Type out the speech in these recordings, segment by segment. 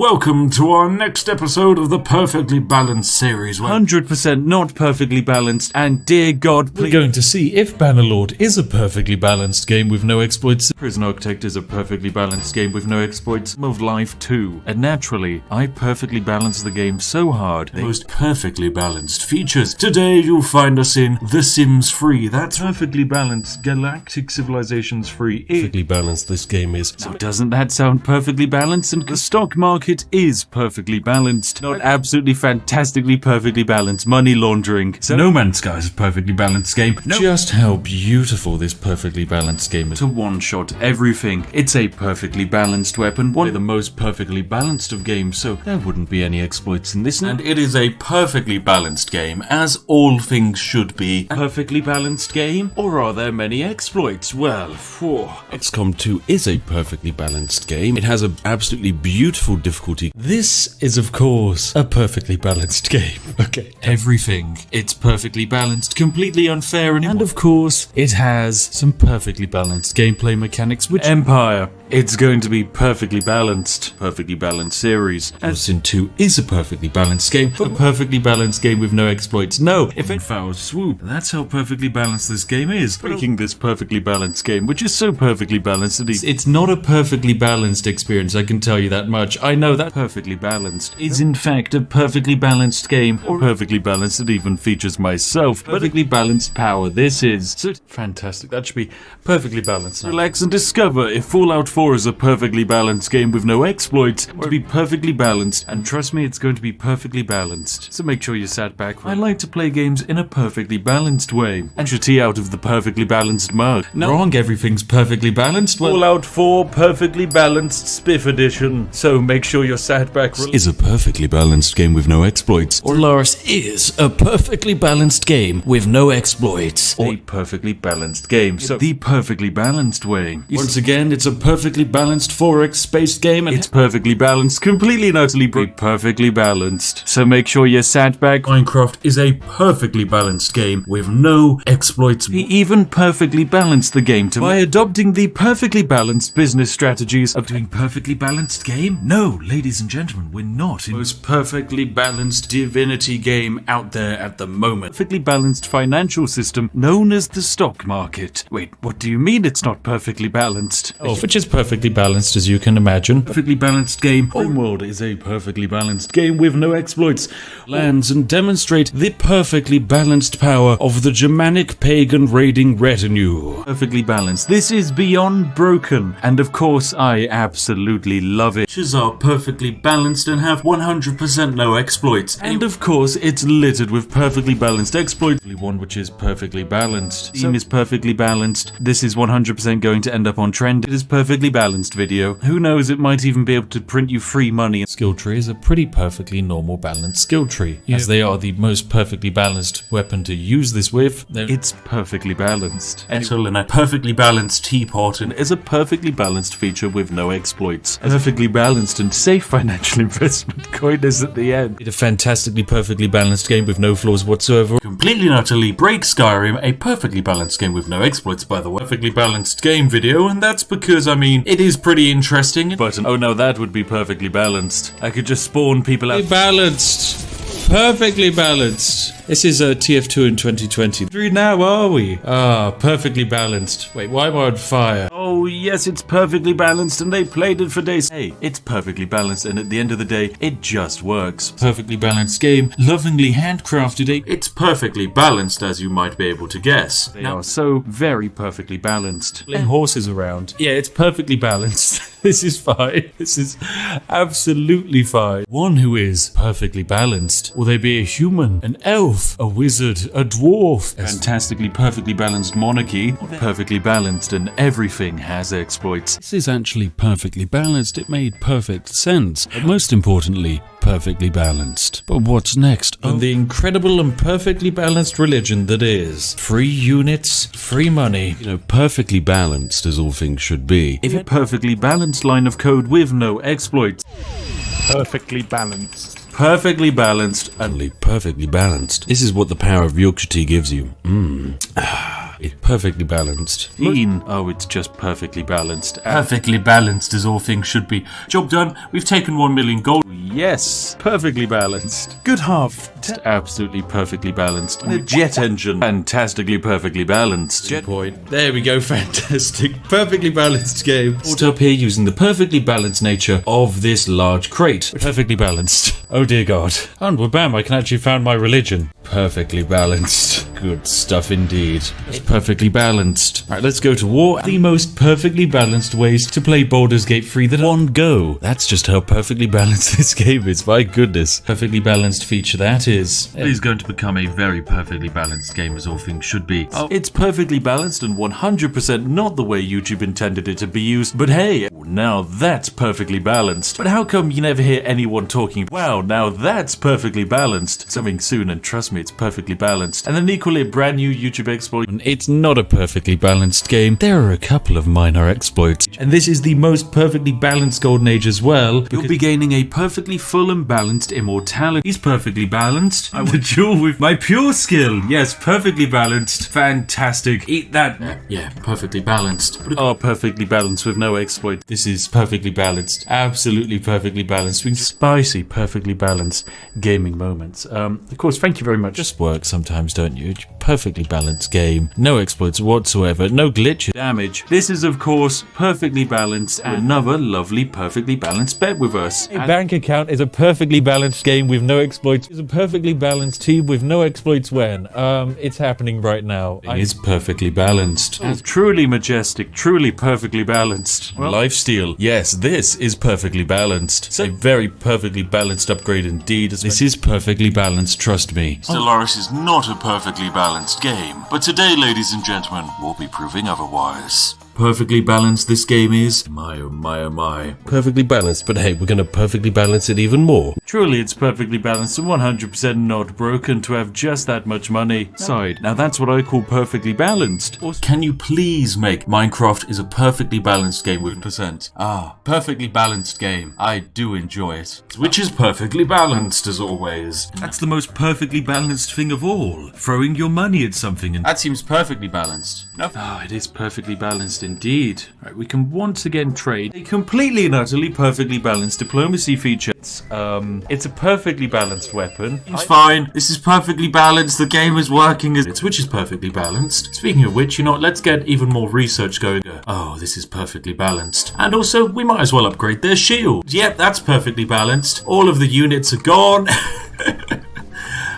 welcome to our next episode of the Perfectly Balanced series. 100% not perfectly balanced, and dear God, we're going to see if Bannerlord is a perfectly balanced game with no exploits. Prison Architect is a perfectly balanced game with no exploits. Of Life 2. And naturally, I perfectly balanced the game so hard. The most perfectly balanced features. Today you'll find us in The Sims Free. That's perfectly balanced. Galactic Civilizations Free. Perfectly balanced this game is. Now, doesn't that sound perfectly balanced? And the stock market is perfectly balanced. Not absolutely fantastically perfectly balanced. Money laundering. So No Man's Sky is a perfectly balanced game. Just how beautiful this perfectly balanced game is. To one-shot everything. It's a perfectly balanced weapon. One of the most perfectly balanced of games, so there wouldn't be any exploits in this. And it is a perfectly balanced game, as all things should be. A perfectly balanced game? Or are there many exploits? Well, XCOM 2 is a perfectly balanced game. It has an absolutely beautiful difficulty. This is, of course, a perfectly balanced game. Okay. Everything. It's perfectly balanced, completely unfair, and of course, it has some perfectly balanced gameplay mechanics, which Empire. It's going to be perfectly balanced. Perfectly balanced series. Sin 2 is a perfectly balanced game. A perfectly balanced game with no exploits. No, if it foul swoop. That's how perfectly balanced this game is. Breaking this perfectly balanced game, which is so perfectly balanced that it's not a perfectly balanced experience, I can tell you that much. I know that perfectly balanced is in fact a perfectly balanced game, or perfectly balanced that even features myself. Perfectly balanced power. This is so fantastic. That should be perfectly balanced. Relax and discover if Fallout 4 is a perfectly balanced game with no exploits. To be perfectly balanced, and trust me, it's going to be perfectly balanced. So make sure you sat back. I like to play games in a perfectly balanced way. And your tea out of the perfectly balanced mug. No. Wrong, everything's perfectly balanced. Well, Fallout 4 perfectly balanced Spiff edition. So make sure you're sat back. Is a perfectly balanced game with no exploits. Or Lars is a perfectly balanced game with no exploits. Or a perfectly balanced game. So the perfectly balanced way. Once again, it's a perfectly balanced 4X-based game, and it's perfectly balanced, completely and utterly perfectly balanced. So make sure you're sat back. Minecraft is a perfectly balanced game with no exploits. He even perfectly balanced the game by adopting the perfectly balanced business strategies of doing perfectly balanced game. No, ladies and gentlemen, we're not in the most perfectly balanced divinity game out there at the moment. Perfectly balanced financial system known as the stock market. Wait, what do you mean it's not perfectly balanced? Which is perfectly balanced, as you can imagine. Perfectly balanced game. Homeworld is a perfectly balanced game with no exploits. Lands and demonstrate the perfectly balanced power of the Germanic pagan raiding retinue. Perfectly balanced. This is beyond broken. And of course, I absolutely love it. Features are perfectly balanced and have 100% no exploits. And of course, it's littered with perfectly balanced exploits. One which is perfectly balanced. Theme is perfectly balanced. This is 100% going to end up on trend. It is perfectly balanced video. Who knows, it might even be able to print you free money. Skill tree is a pretty perfectly normal balanced skill tree. As they are the most perfectly balanced weapon to use this with. It's perfectly balanced. Ettle in a perfectly balanced teapot and is a perfectly balanced feature with no exploits. Perfectly balanced and safe financial investment coin is at the end. It's a fantastically perfectly balanced game with no flaws whatsoever. Completely and utterly break Skyrim, a perfectly balanced game with no exploits, by the way. Perfectly balanced game video, and that's because, I mean, it is pretty interesting. But oh no, that would be perfectly balanced. I could just spawn people out. Balanced. Perfectly balanced. This is a TF2 in 2020. Now are we? Perfectly balanced. Wait, why am I on fire? Oh yes, it's perfectly balanced and they played it for days. Hey, it's perfectly balanced and at the end of the day, it just works. Perfectly balanced game, lovingly handcrafted. It's perfectly balanced, as you might be able to guess. They are so very perfectly balanced. Playing horses around. Yeah, it's perfectly balanced. This is fine. This is absolutely fine. One who is perfectly balanced. Will they be a human, an elf, a wizard, a dwarf? Fantastically perfectly balanced monarchy. Perfectly balanced and everything has exploits. This is actually perfectly balanced. It made perfect sense. But most importantly, perfectly balanced. But what's next? And the incredible and perfectly balanced religion that is free units, free money. You know, perfectly balanced as all things should be. If a perfectly balanced line of code with no exploits. Perfectly balanced. Perfectly balanced. Only perfectly balanced. This is what the power of Yorkshire tea gives you. Perfectly balanced. Oh, it's just perfectly balanced. Perfectly balanced as all things should be. Job done. We've taken 1 million gold. Yes, perfectly balanced. Good half. Absolutely perfectly balanced. And a jet engine. Fantastically perfectly balanced. Jet point. There we go, fantastic. Perfectly balanced game. Brought up here using the perfectly balanced nature of this large crate. Perfectly balanced. Oh dear God. And well, bam, I can actually found my religion. Perfectly balanced. Good stuff indeed. It's perfectly balanced. Alright, let's go to war. The most perfectly balanced ways to play Baldur's Gate 3 that on go. That's just how perfectly balanced this game is. My goodness. Perfectly balanced feature that is. It is going to become a very perfectly balanced game as all things should be. Oh, it's perfectly balanced and 100% not the way YouTube intended it to be used. But hey, now that's perfectly balanced. But how come you never hear anyone talking, wow, now that's perfectly balanced? It's coming soon, and trust me, it's perfectly balanced. And then equally a brand new YouTube exploit. It's not a perfectly balanced game. There are a couple of minor exploits. And this is the most perfectly balanced Golden Age as well. You'll be gaining a perfectly full and balanced immortality. He's perfectly balanced. I would duel with my pure skill. Yes, perfectly balanced. Fantastic. Eat that. Yeah, perfectly balanced. Oh, perfectly balanced with no exploit. This is perfectly balanced. Absolutely perfectly balanced. Spicy, perfectly balanced gaming moments. Of course, thank you very much. Just work sometimes, don't you? Perfectly balanced game. No exploits whatsoever. No glitches. Damage. This is, of course, perfectly balanced. And another lovely, perfectly balanced bet with us. A bank account is a perfectly balanced game with no exploits. It's a perfectly balanced team with no exploits when. It's happening right now. It's perfectly balanced. Truly majestic, truly perfectly balanced. Lifesteal. Yes, this is perfectly balanced. A very perfectly balanced upgrade indeed. This is perfectly balanced, trust me. Stellaris is not a perfectly balanced game, but today, ladies and gentlemen, we'll be proving otherwise. Perfectly balanced this game is. My oh my oh my. Perfectly balanced, but hey, we're gonna perfectly balance it even more. Truly, it's perfectly balanced and 100% not broken to have just that much money. Side. Now that's what I call perfectly balanced. Can you please make Minecraft is a perfectly balanced game with %? Perfectly balanced game. I do enjoy it. Which is perfectly balanced as always. That's the most perfectly balanced thing of all. Throwing your money at something and... That seems perfectly balanced. No? It is perfectly balanced indeed. Right, we can once again trade a completely and utterly perfectly balanced diplomacy feature. It's a perfectly balanced weapon. It's fine. This is perfectly balanced. The game is working as it's, which is perfectly balanced. Speaking of which, you know what? Let's get even more research going. Oh, this is perfectly balanced. And also, we might as well upgrade their shield. Yep, that's perfectly balanced. All of the units are gone.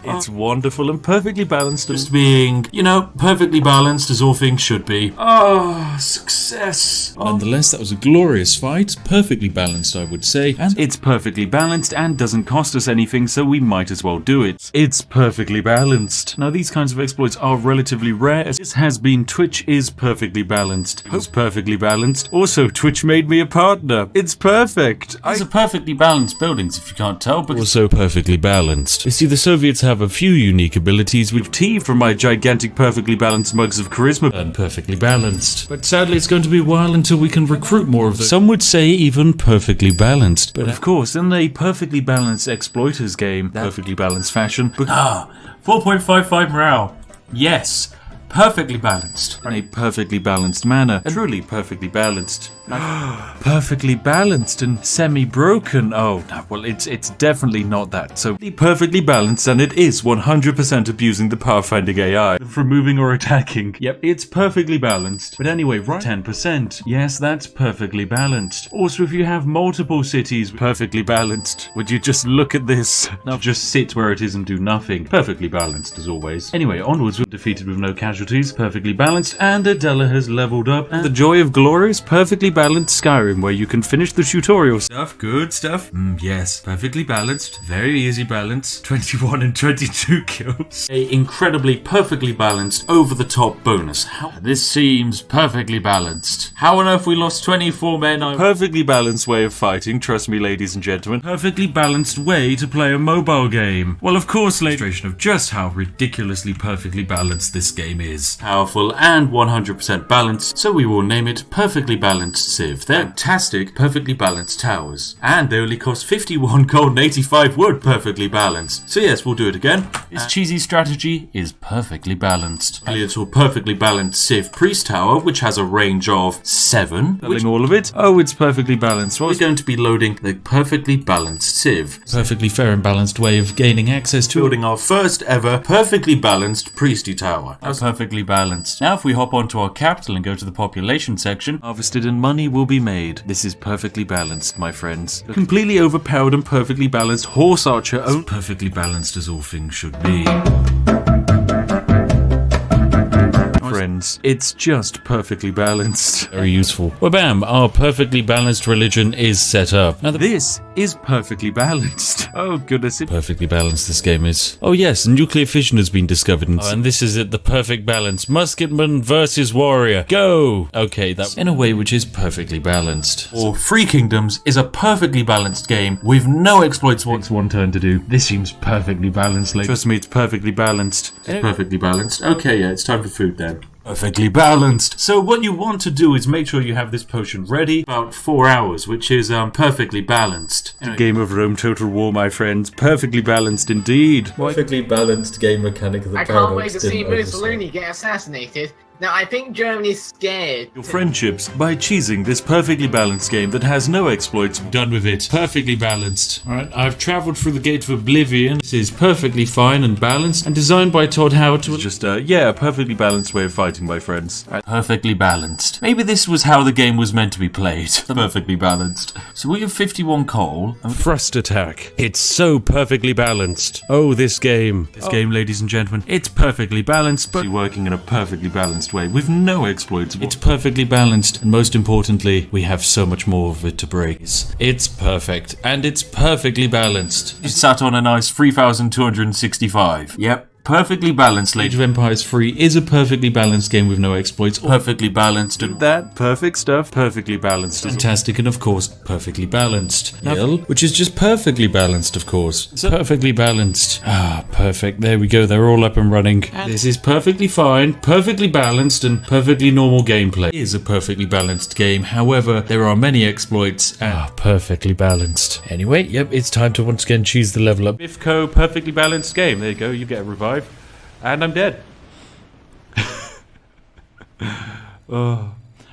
It's wonderful and perfectly balanced. Just being, you know, perfectly balanced as all things should be. Oh, success. Nonetheless, that was a glorious fight. Perfectly balanced, I would say. And it's perfectly balanced and doesn't cost us anything, so we might as well do it. It's perfectly balanced. Now, these kinds of exploits are relatively rare, as this has been Twitch is perfectly balanced. It's perfectly balanced. Also, Twitch made me a partner. It's perfect. These are perfectly balanced buildings, if you can't tell, but also perfectly balanced. You see, the Soviets have a few unique abilities with tea from my gigantic perfectly balanced mugs of charisma and perfectly balanced. But sadly, it's going to be a while until we can recruit more of them. Some would say even perfectly balanced. But of course, in a perfectly balanced exploiters game, perfectly balanced fashion. 4.55 morale. Yes. Perfectly balanced. In a perfectly balanced manner. Truly perfectly balanced. Perfectly balanced and semi-broken. Oh, no, well, it's definitely not that. So, perfectly balanced, and it is 100% abusing the pathfinding AI. From moving or attacking. Yep, it's perfectly balanced. But anyway, right, 10%. Yes, that's perfectly balanced. Also, if you have multiple cities perfectly balanced, would you just look at this? Not just sit where it is and do nothing. Perfectly balanced, as always. Anyway, onwards, we're defeated with no casualties. Perfectly balanced, and Adela has leveled up. And the joy of glorious, perfectly balanced Skyrim, where you can finish the tutorial stuff. Good stuff. Yes, perfectly balanced. Very easy balance. 21 and 22 kills. A incredibly perfectly balanced over-the-top bonus. How this seems perfectly balanced. How on earth we lost 24 men? Perfectly balanced way of fighting, trust me, ladies and gentlemen. Perfectly balanced way to play a mobile game. Well, of course, illustration of just how ridiculously perfectly balanced this game is. is. Powerful and 100% balanced, so we will name it Perfectly Balanced Civ. They're fantastic, perfectly balanced towers. And they only cost 51 gold and 85 wood, perfectly balanced. So yes, we'll do it again. This cheesy strategy is perfectly balanced. A little perfectly balanced Civ Priest Tower, which has a range of 7. Selling all of it? Oh, it's perfectly balanced. We're going to be loading the Perfectly Balanced Civ. Perfectly fair and balanced way of gaining access to Building our first ever perfectly balanced Priesty Tower. That's perfectly balanced. Now if we hop onto our capital and go to the population section, harvested and money will be made. This is perfectly balanced, my friends. A completely overpowered and perfectly balanced horse archer owned. perfectly balanced as all things should be. Friends, it's just perfectly balanced. Very useful. Well, bam, our perfectly balanced religion is set up. Now, This is perfectly balanced. Oh goodness, perfectly balanced this game is. Oh yes, nuclear fission has been discovered. And this is it, the perfect balance. Musketman versus warrior. Go! Okay, that's in a way which is perfectly balanced. Or Free Kingdoms is a perfectly balanced game with no exploits. takes one turn to do. This seems perfectly balanced. Trust me, it's perfectly balanced. It's perfectly balanced. Okay, yeah, it's time for food then. Perfectly balanced. So what you want to do is make sure you have this potion ready about 4 hours, which is perfectly balanced. Game of Rome Total War, my friends. Perfectly balanced indeed. Perfectly balanced game mechanic of the I can't wait to see Mussolini get assassinated. Now, I think Germany's scared. Your friendships by cheesing this perfectly balanced game that has no exploits. Done with it. Perfectly balanced. Alright, I've travelled through the gate of oblivion. This is perfectly fine and balanced and designed by Todd Howard to... It's just a perfectly balanced way of fighting, my friends. Perfectly balanced. Maybe this was how the game was meant to be played. Perfectly balanced. So we have 51 coal. Thrust attack. It's so perfectly balanced. Oh, this game. This game, ladies and gentlemen, it's perfectly balanced, but working in a perfectly balanced way with no exploits. It's perfectly balanced, and most importantly, we have so much more of it to break. It's perfect, and it's perfectly balanced. It's sat on a nice 3,265. Yep. Perfectly balanced, Age of Empires 3 is a perfectly balanced game with no exploits. Perfectly balanced. And that perfect stuff, perfectly balanced. Fantastic, and of course, perfectly balanced. Hill, which is just perfectly balanced, of course. Perfectly balanced. Ah, perfect. There we go. They're all up and running. This is perfectly fine, perfectly balanced, and perfectly normal gameplay. It is a perfectly balanced game. However, there are many exploits. Perfectly balanced. Anyway, yep, it's time to once again choose the level up. Spiffco, perfectly balanced game. There you go. You get a revive. And I'm dead.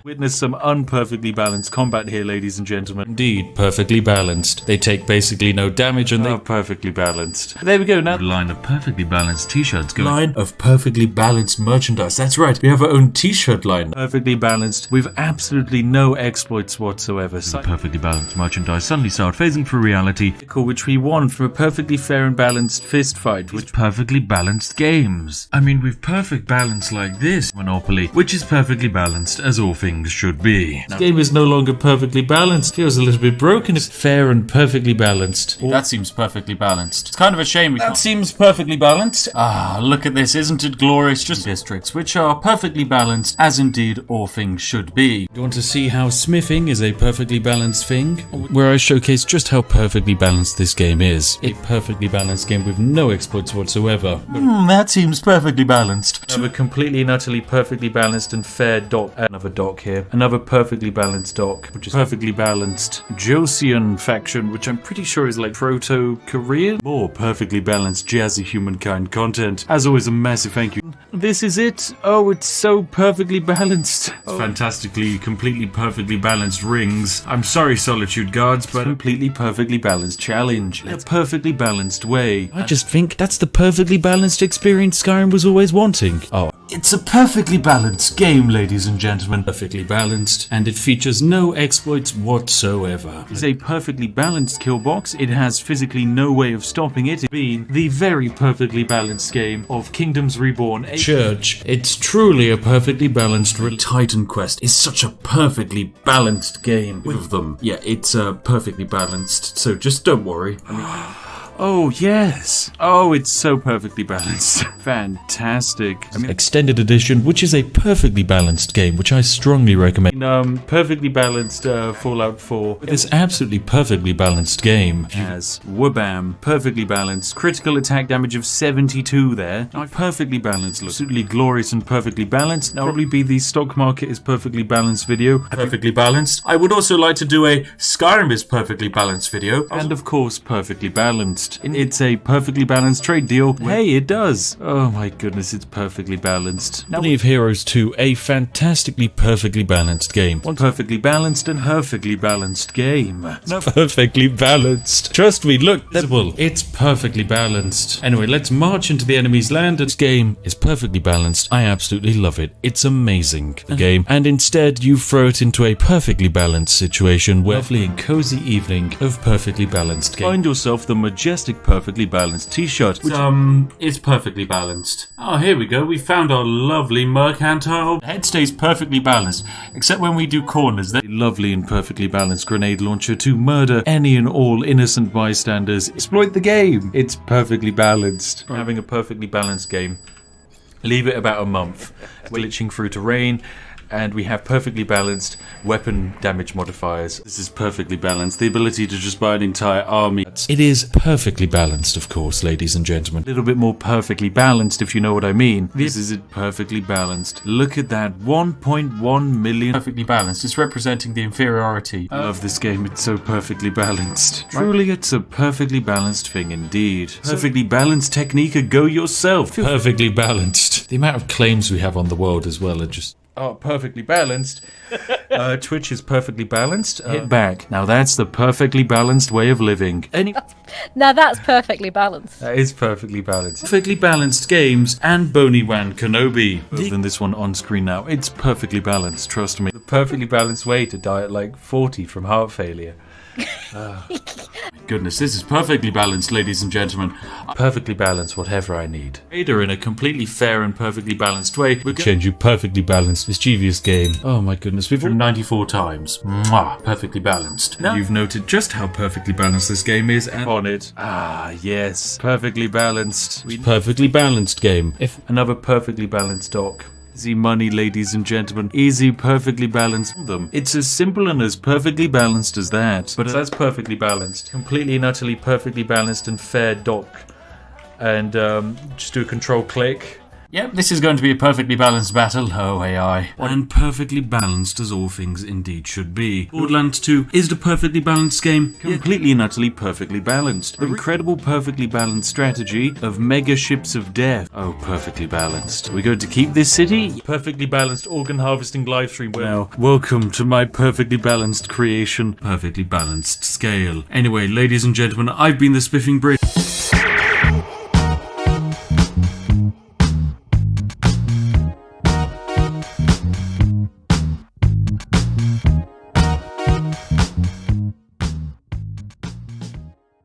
Witness some unperfectly balanced combat here, ladies and gentlemen. Indeed, perfectly balanced. They take basically no damage and they... perfectly balanced. There we go, now. Line of perfectly balanced t-shirts going. Line of perfectly balanced merchandise. That's right, we have our own t-shirt line. Perfectly balanced with absolutely no exploits whatsoever. The perfectly balanced merchandise suddenly started phasing through reality, which we won from a perfectly fair and balanced fist fight. With perfectly balanced games. I mean, with perfect balance like this, Monopoly, which is perfectly balanced as all things should be. This game is no longer perfectly balanced. Feels a little bit broken. It's fair and perfectly balanced. That seems perfectly balanced. It's kind of a shame. That seems perfectly balanced. Ah, look at this. Isn't it glorious? Just districts which are perfectly balanced as indeed all things should be. You want to see how smithing is a perfectly balanced thing? Where I showcase just how perfectly balanced this game is. A perfectly balanced game with no exploits whatsoever. That seems perfectly balanced. Another completely and utterly perfectly balanced and fair dock. Another dock here. Another perfectly balanced dock, which is perfectly balanced Joseon faction, which I'm pretty sure is like Proto-Korean. More perfectly balanced jazzy humankind content. As always, a massive thank you. This is it. Oh, it's so perfectly balanced. It's fantastically, completely perfectly balanced rings. I'm sorry, Solitude Guards, but completely perfectly balanced challenge. In a perfectly balanced way. I just think that's the perfectly balanced experience Skyrim was always wanting. Oh. It's a perfectly balanced game, ladies and gentlemen. Perfectly balanced, and it features no exploits whatsoever. It's a perfectly balanced kill box. It has physically no way of stopping it. It's been the very perfectly balanced game of Kingdoms Reborn. Church. It's truly a perfectly balanced... Titan Quest is such a perfectly balanced game with them. Yeah, it's perfectly balanced, so just don't worry. Oh, yes. Oh, it's so perfectly balanced. Fantastic. I mean, Extended Edition, which is a perfectly balanced game, which I strongly recommend. perfectly balanced Fallout 4. This absolutely perfectly balanced game Has whabam, perfectly balanced, critical attack damage of 72 there. Perfectly balanced, absolutely glorious and perfectly balanced. Now, probably be the stock market is perfectly balanced video. Perfectly balanced. I would also like to do a Skyrim is perfectly balanced video. And of course, perfectly balanced. It's a perfectly balanced trade deal. Hey, it does. Oh my goodness, it's perfectly balanced. Now, Company of Heroes 2, a fantastically perfectly balanced game. one perfectly balanced and perfectly balanced game. No, perfectly balanced. Trust me, look, visible. It's perfectly balanced. Anyway, let's march into the enemy's land. This game is perfectly balanced. I absolutely love it. It's amazing, the game. And instead, you throw it into a perfectly balanced situation, where lovely and cozy evening of perfectly balanced game. Find yourself the majestic perfectly balanced t-shirt. Which It's perfectly balanced. Oh, here we go. We found our lovely mercantile. Head stays perfectly balanced, except when we do corners. lovely and perfectly balanced grenade launcher to murder any and all innocent bystanders. Exploit the game. It's perfectly balanced. Having a perfectly balanced game. Leave it about a month. Glitching through terrain. And we have perfectly balanced weapon damage modifiers. This is perfectly balanced. The ability to just buy an entire army. It is perfectly balanced, of course, ladies and gentlemen. A little bit more perfectly balanced, if you know what I mean. This is it perfectly balanced. Look at that. 1.1 million. Perfectly balanced. It's representing the inferiority. I love this game. It's so perfectly balanced. Truly, it's a perfectly balanced thing indeed. Perfectly balanced technique, go yourself. Perfectly balanced. The amount of claims we have on the world as well are just... Oh, perfectly balanced. Twitch is perfectly balanced. Hit back. Now that's the perfectly balanced way of living. Now that's perfectly balanced. That is perfectly balanced. Perfectly balanced games and Boney Wan Kenobi. Other than this one on screen now, it's perfectly balanced, trust me. The perfectly balanced way to die at like 40 from heart failure. Goodness, this is perfectly balanced, ladies and gentlemen. Perfectly balanced, whatever I need. Raider in a completely fair and perfectly balanced way would change you perfectly balanced, mischievous game. Oh my goodness, we've all 94 times. Mwah, perfectly balanced. now you've noted just how perfectly balanced this game is, and On it. Ah, yes. Perfectly balanced. perfectly balanced game. If another perfectly balanced doc. Easy money, ladies and gentlemen. Easy, perfectly balanced them. It's as simple and as perfectly balanced as that. But that's perfectly balanced. Completely and utterly perfectly balanced and fair doc. And just do a control click. Yep, this is going to be a perfectly balanced battle. Oh, AI. And perfectly balanced as all things indeed should be. Borderlands 2 is the perfectly balanced game. Completely and utterly perfectly balanced. The incredible perfectly balanced strategy of mega ships of death. Oh, perfectly balanced. We're going to keep this city? Perfectly balanced organ harvesting live stream. Now, welcome to my perfectly balanced creation. Perfectly balanced scale. Anyway, ladies and gentlemen, I've been the Spiffing Brit.